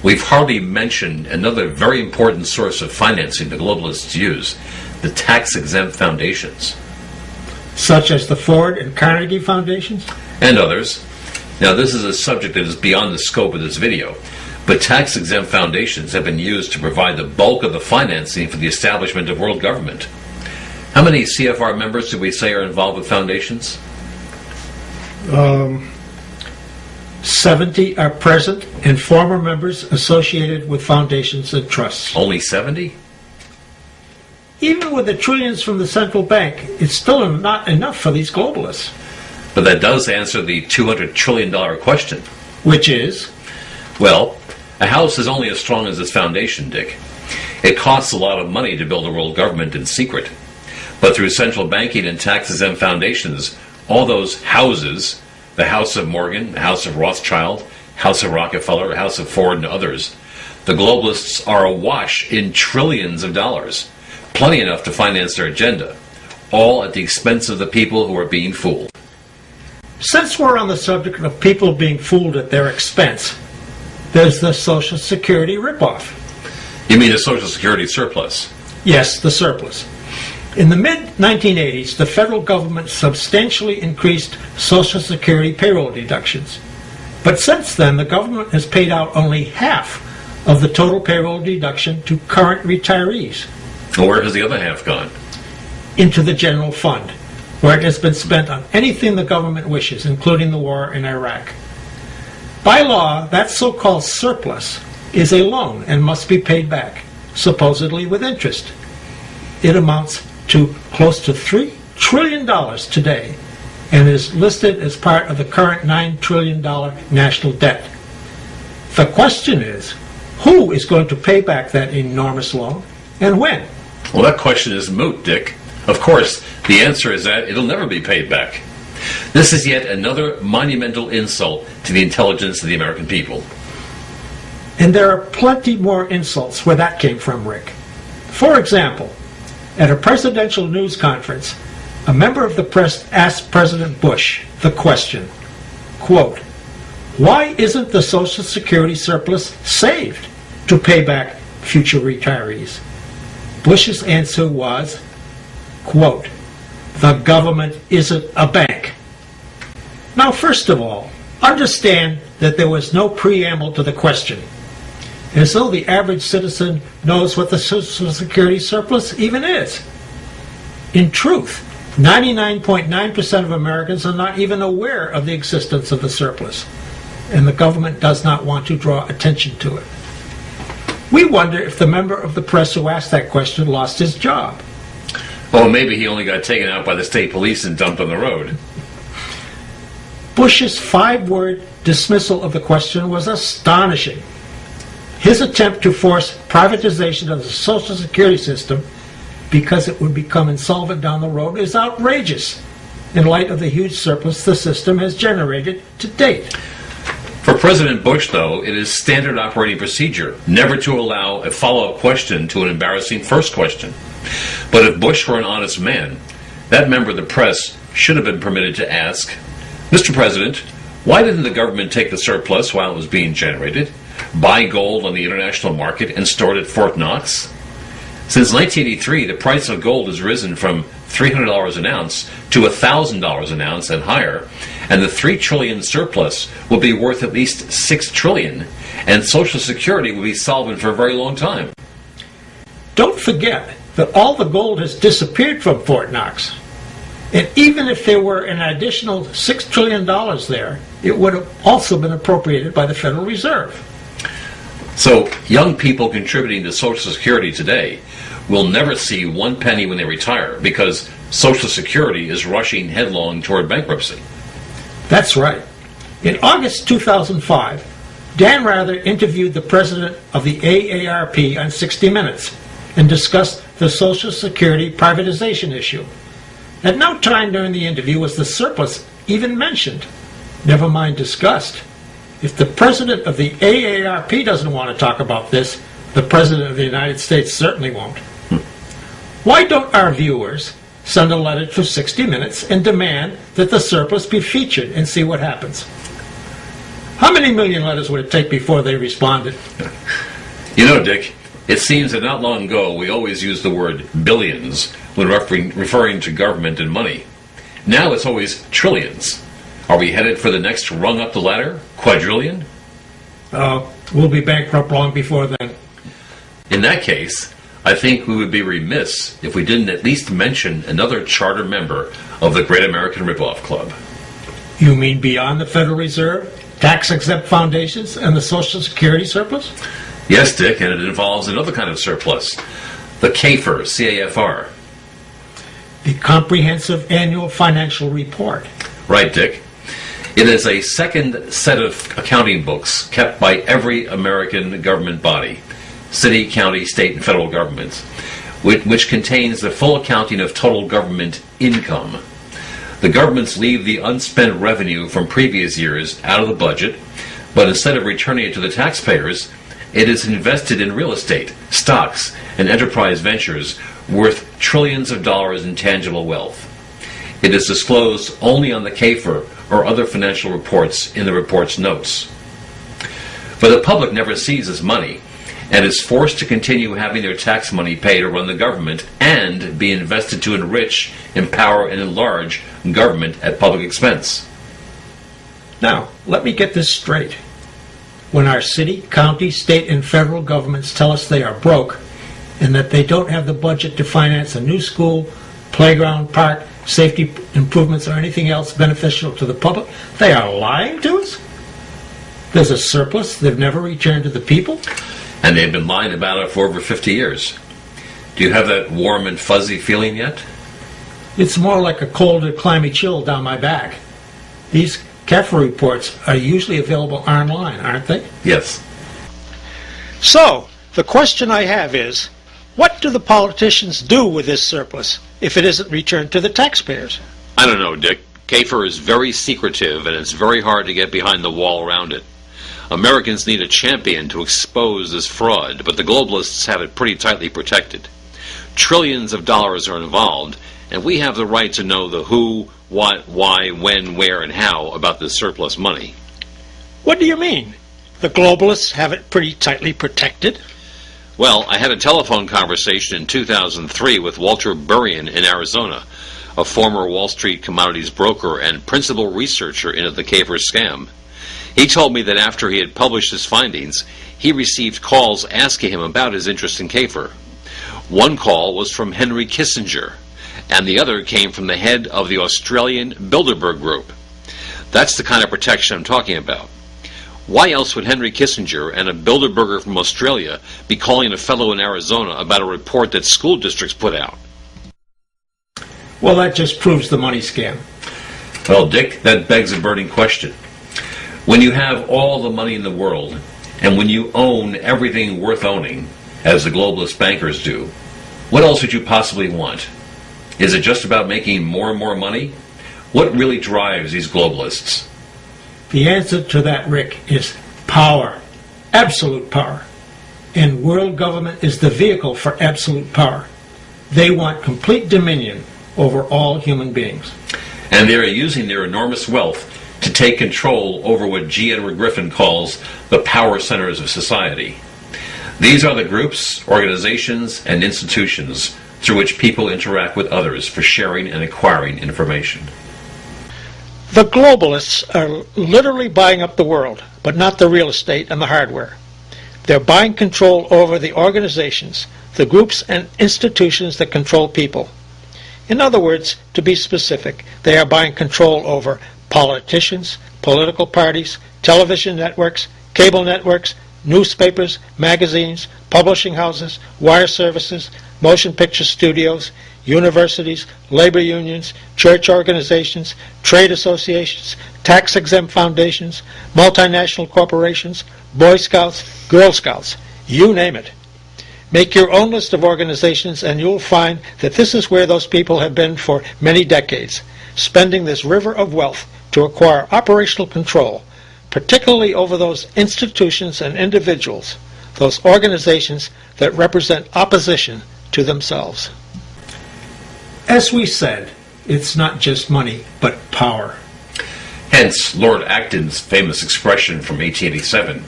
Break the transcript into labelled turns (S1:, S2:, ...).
S1: We've hardly mentioned another very important source of financing the globalists use, the tax-exempt foundations.
S2: Such as the Ford and Carnegie Foundations?
S1: And others. Now, this is a subject that is beyond the scope of this video, but tax-exempt foundations have been used to provide the bulk of the financing for the establishment of world government. How many CFR members did we say are involved with foundations?
S2: 70 are present and former members associated with foundations and trusts.
S1: Only 70?
S2: Even with the trillions from the central bank, it's still not enough for these globalists.
S1: But that does answer the $200 trillion question.
S2: Which is?
S1: Well, a house is only as strong as its foundation, Dick. It costs a lot of money to build a world government in secret. But through central banking and tax-exempt foundations, all those houses, the House of Morgan, the House of Rothschild, House of Rockefeller, House of Ford, and others, the globalists are awash in trillions of dollars, plenty enough to finance their agenda, all at the expense of the people who are being fooled.
S2: Since we're on the subject of people being fooled at their expense, there's the Social Security ripoff.
S1: You mean the Social Security surplus?
S2: Yes, the surplus. In the mid-1980s, the federal government substantially increased Social Security payroll deductions. But since then, the government has paid out only half of the total payroll deduction to current retirees.
S1: Well, where has the other half gone?
S2: Into the general fund, where it has been spent on anything the government wishes, including the war in Iraq. By law, that so-called surplus is a loan and must be paid back, supposedly with interest. It amounts to close to $3 trillion today and is listed as part of the current $9 trillion national debt. The question is, who is going to pay back that enormous loan and when?
S1: Well, that question is moot, Dick. Of course, the answer is that it'll never be paid back. This is yet another monumental insult to the intelligence of the American people.
S2: And there are plenty more insults where that came from, Rick. For example, at a presidential news conference, a member of the press asked President Bush the question, quote, "Why isn't the Social Security surplus saved to pay back future retirees?" Bush's answer was, quote, "The government isn't a bank." Now, first of all, understand that there was no preamble to the question, as though the average citizen knows what the Social Security surplus even is. In truth, 99.9% of Americans are not even aware of the existence of the surplus, and the government does not want to draw attention to it. We wonder if the member of the press who asked that question lost his job.
S1: Or maybe he only got taken out by the state police and dumped on the road.
S2: Bush's 5-word dismissal of the question was astonishing. His attempt to force privatization of the Social Security system because it would become insolvent down the road is outrageous in light of the huge surplus the system has generated to date.
S1: For President Bush, though, it is standard operating procedure never to allow a follow-up question to an embarrassing first question. But if Bush were an honest man, that member of the press should have been permitted to ask, "Mr. President, why didn't the government take the surplus while it was being generated, buy gold on the international market, and store it at Fort Knox? Since 1983, the price of gold has risen from $300 an ounce to $1,000 an ounce and higher, and the $3 trillion surplus will be worth at least $6 trillion, and Social Security will be solvent for a very long time."
S2: Don't forget that all the gold has disappeared from Fort Knox. And even if there were an additional $6 trillion there, it would have also been appropriated by the Federal Reserve.
S1: So, young people contributing to Social Security today will never see one penny when they retire because Social Security is rushing headlong toward bankruptcy.
S2: That's right. In August 2005, Dan Rather interviewed the president of the AARP on 60 Minutes and discussed the Social Security privatization issue. At no time during the interview was the surplus even mentioned, never mind discussed. If the president of the AARP doesn't want to talk about this, the president of the United States certainly won't. Why don't our viewers send a letter to 60 Minutes and demand that the surplus be featured and see what happens? How many million letters would it take before they responded?
S1: You know, Dick, it seems that not long ago we always used the word billions when referring to government and money. Now it's always trillions. Are we headed for the next rung up the ladder? Quadrillion?
S2: We'll be bankrupt long before then.
S1: In that case, I think we would be remiss if we didn't at least mention another charter member of the Great American Ripoff Club.
S2: You mean beyond the Federal Reserve, tax-exempt foundations, and the Social Security surplus?
S1: Yes, Dick, and it involves another kind of surplus. The CAFR, C-A-F-R.
S2: The Comprehensive Annual Financial Report.
S1: Right, Dick. It is a second set of accounting books kept by every American government body, city, county, state, and federal governments, which contains the full accounting of total government income. The governments leave the unspent revenue from previous years out of the budget, but instead of returning it to the taxpayers, it is invested in real estate, stocks, and enterprise ventures worth trillions of dollars in tangible wealth. It is disclosed only on the CAFR or other financial reports in the report's notes. But the public never sees this money and is forced to continue having their tax money paid to run the government and be invested to enrich, empower, and enlarge government at public expense.
S2: Now, let me get this straight. When our city, county, state, and federal governments tell us they are broke and that they don't have the budget to finance a new school, playground, park, safety improvements, or anything else beneficial to the public, they are lying to us? There's a surplus they've never returned to the people?
S1: And they've been lying about it for over 50 years. Do you have that warm and fuzzy feeling yet?
S2: It's more like a cold and clammy chill down my back. These CAFR reports are usually available online, aren't they?
S1: Yes.
S2: So, the question I have is, what do the politicians do with this surplus if it isn't returned to the taxpayers?
S1: I don't know, Dick. CAFR is very secretive, and it's very hard to get behind the wall around it. Americans need a champion to expose this fraud, but the globalists have it pretty tightly protected. Trillions of dollars are involved, and we have the right to know the who, what, why, when, where, and how about this surplus money.
S2: What do you mean? The globalists have it pretty tightly protected?
S1: Well, I had a telephone conversation in 2003 with Walter Burien in Arizona, a former Wall Street commodities broker and principal researcher into the CAFR scam. He told me that after he had published his findings, he received calls asking him about his interest in CAFR. One call was from Henry Kissinger, and the other came from the head of the Australian Bilderberg Group. That's the kind of protection I'm talking about. Why else would Henry Kissinger and a Bilderberger from Australia be calling a fellow in Arizona about a report that school districts put out?
S2: Well, that just proves the money scam.
S1: Well, Dick, that begs a burning question. When you have all the money in the world, and when you own everything worth owning, as the globalist bankers do, what else would you possibly want? Is it just about making more and more money? What really drives these globalists?
S2: The answer to that, Rick, is power. Absolute power. And world government is the vehicle for absolute power. They want complete dominion over all human beings.
S1: And they are using their enormous wealth to take control over what G. Edward Griffin calls the power centers of society. These are the groups, organizations, and institutions through which people interact with others for sharing and acquiring information.
S2: The globalists are literally buying up the world, but not the real estate and the hardware. They're buying control over the organizations, the groups and institutions that control people. In other words, to be specific, they are buying control over politicians, political parties, television networks, cable networks, newspapers, magazines, publishing houses, wire services, motion picture studios, universities, labor unions, church organizations, trade associations, tax-exempt foundations, multinational corporations, Boy Scouts, Girl Scouts, you name it. Make your own list of organizations and you'll find that this is where those people have been for many decades, spending this river of wealth to acquire operational control, particularly over those institutions and individuals, those organizations that represent opposition to themselves. As we said, it's not just money, but power.
S1: Hence Lord Acton's famous expression from 1887,